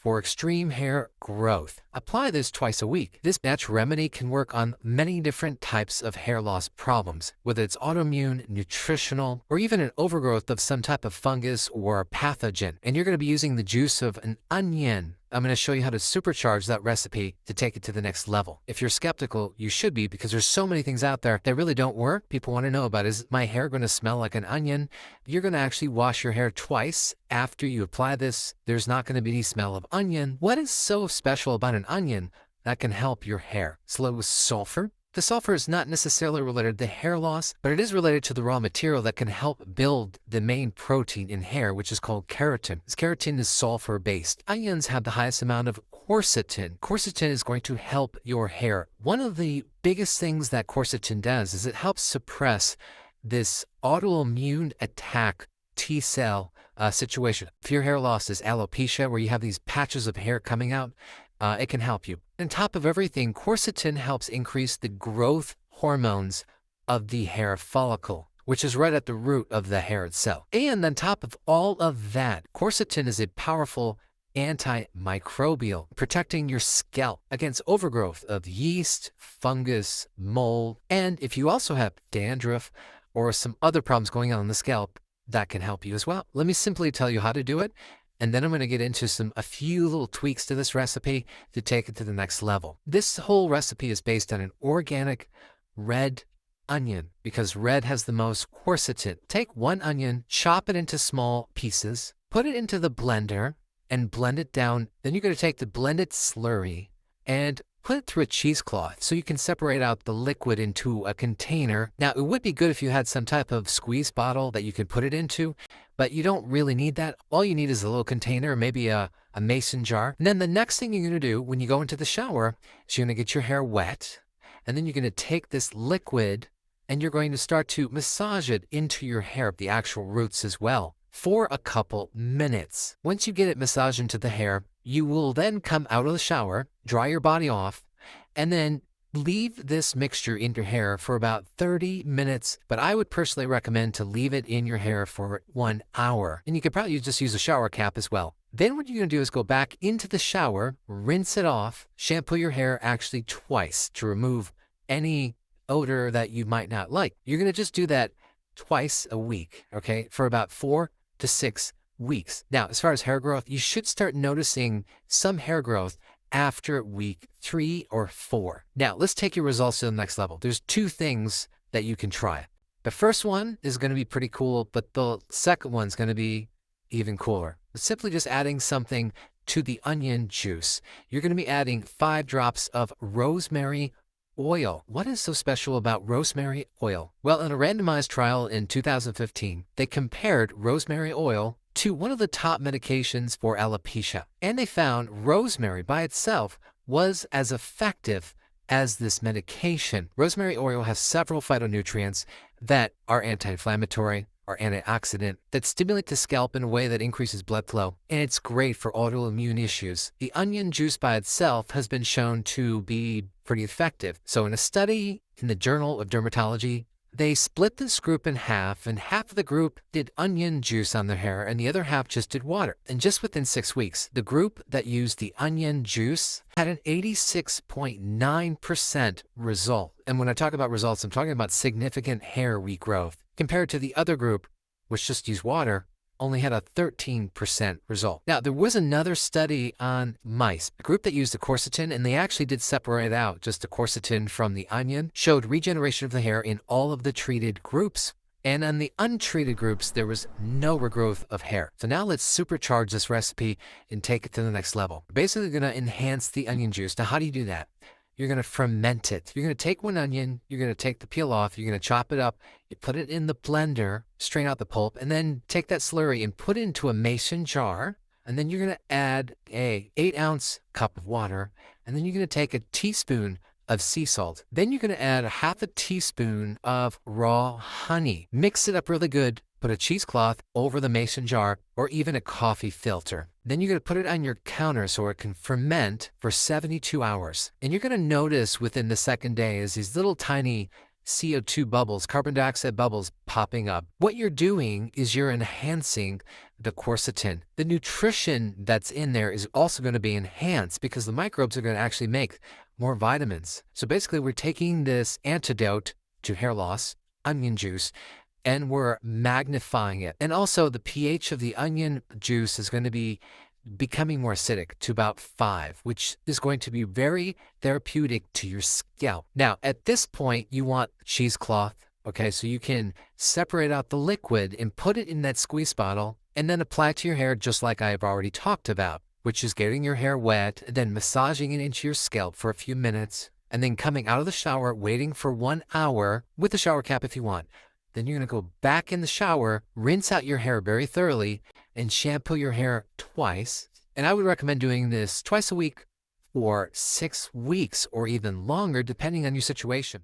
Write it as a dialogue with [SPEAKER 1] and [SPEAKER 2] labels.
[SPEAKER 1] for extreme hair growth. Apply this twice a week. This natural remedy can work on many different types of hair loss problems, whether it's autoimmune, nutritional, or even an overgrowth of some type of fungus or pathogen. And you're going to be using the juice of an onion. I'm going to show you how to supercharge that recipe to take it to the next level. If you're skeptical, you should be, because there's so many things out there that really don't work. People want to know about, is my hair going to smell like an onion? You're going to actually wash your hair twice after you apply this. There's not going to be any smell of onion. What is so special about an onion that can help your hair? It's loaded with sulfur. The sulfur is not necessarily related to hair loss, but it is related to the raw material that can help build the main protein in hair, which is called keratin. This keratin is sulfur-based. Onions have the highest amount of quercetin. Quercetin is going to help your hair. One of the biggest things that quercetin does is it helps suppress this autoimmune attack T-cell situation. If your hair loss is alopecia, where you have these patches of hair coming out, it can help you. On top of everything, quercetin helps increase the growth hormones of the hair follicle, which is right at the root of the hair itself. And on top of all of that, quercetin is a powerful antimicrobial, protecting your scalp against overgrowth of yeast, fungus, mold. And if you also have dandruff or some other problems going on in the scalp, that can help you as well. Let me simply tell you how to do it, and then I'm going to get into a few little tweaks to this recipe to take it to the next level. This whole recipe is based on an organic red onion, because red has the most quercetin. Take one onion, chop it into small pieces, put it into the blender, and blend it down. Then you're going to take the blended slurry and put it through a cheesecloth so you can separate out the liquid into a container. Now, it would be good if you had some type of squeeze bottle that you could put it into, but you don't really need that. All you need is a little container, maybe a mason jar. And then the next thing you're going to do when you go into the shower is you're going to get your hair wet, and then you're going to take this liquid and you're going to start to massage it into your hair, the actual roots as well, for a couple minutes. Once you get it massaged into the hair, you will then come out of the shower, dry your body off, and then leave this mixture in your hair for about 30 minutes. But I would personally recommend to leave it in your hair for 1 hour. And you could probably just use a shower cap as well. Then what you're going to do is go back into the shower, rinse it off, shampoo your hair actually twice to remove any odor that you might not like. You're going to just do that twice a week, okay, for about 4 to 6 weeks. Now, as far as hair growth, you should start noticing some hair growth after week 3 or 4. Now, let's take your results to the next level. There's 2 things that you can try. The first one is going to be pretty cool, but the second one's going to be even cooler. It's simply just adding something to the onion juice. You're going to be adding 5 drops of rosemary oil. What is so special about rosemary oil? Well, in a randomized trial in 2015, they compared rosemary oil to one of the top medications for alopecia. And they found rosemary by itself was as effective as this medication. Rosemary oil has several phytonutrients that are anti-inflammatory or antioxidant that stimulate the scalp in a way that increases blood flow. And it's great for autoimmune issues. The onion juice by itself has been shown to be pretty effective. So in a study in the Journal of Dermatology, they split this group in half, and half of the group did onion juice on their hair, and the other half just did water. And just within 6 weeks, the group that used the onion juice had an 86.9% result. And when I talk about results, I'm talking about significant hair regrowth, compared to the other group, which just used water, only had a 13% result. Now, there was another study on mice, a group that used the quercetin, and they actually did separate out just the quercetin from the onion, showed regeneration of the hair in all of the treated groups. And on the untreated groups, there was no regrowth of hair. So now let's supercharge this recipe and take it to the next level. We're basically going to enhance the onion juice. Now, how do you do that? You're going to ferment it. You're going to take one onion, you're going to take the peel off, you're going to chop it up, you put it in the blender, strain out the pulp, and then take that slurry and put it into a mason jar. And then you're going to add a 8-ounce cup of water, and then you're going to take a teaspoon of sea salt. Then you're going to add a half a teaspoon of raw honey. Mix it up really good. Put a cheesecloth over the mason jar or even a coffee filter. Then you're going to put it on your counter so it can ferment for 72 hours. And you're going to notice within the second day as these little tiny CO2 bubbles, carbon dioxide bubbles popping up. What you're doing is you're enhancing the quercetin. The nutrition that's in there is also going to be enhanced because the microbes are going to actually make more vitamins. So basically, we're taking this antidote to hair loss, onion juice, and we're magnifying it. And also, the pH of the onion juice is going to be becoming more acidic to about 5, which is going to be very therapeutic to your scalp. Now, at this point, you want cheesecloth, okay? So you can separate out the liquid and put it in that squeeze bottle and then apply it to your hair just like I've already talked about, which is getting your hair wet, then massaging it into your scalp for a few minutes, and then coming out of the shower, waiting for 1 hour with a shower cap if you want. Then you're going to go back in the shower, rinse out your hair very thoroughly, and shampoo your hair twice. And I would recommend doing this twice a week for 6 weeks or even longer, depending on your situation.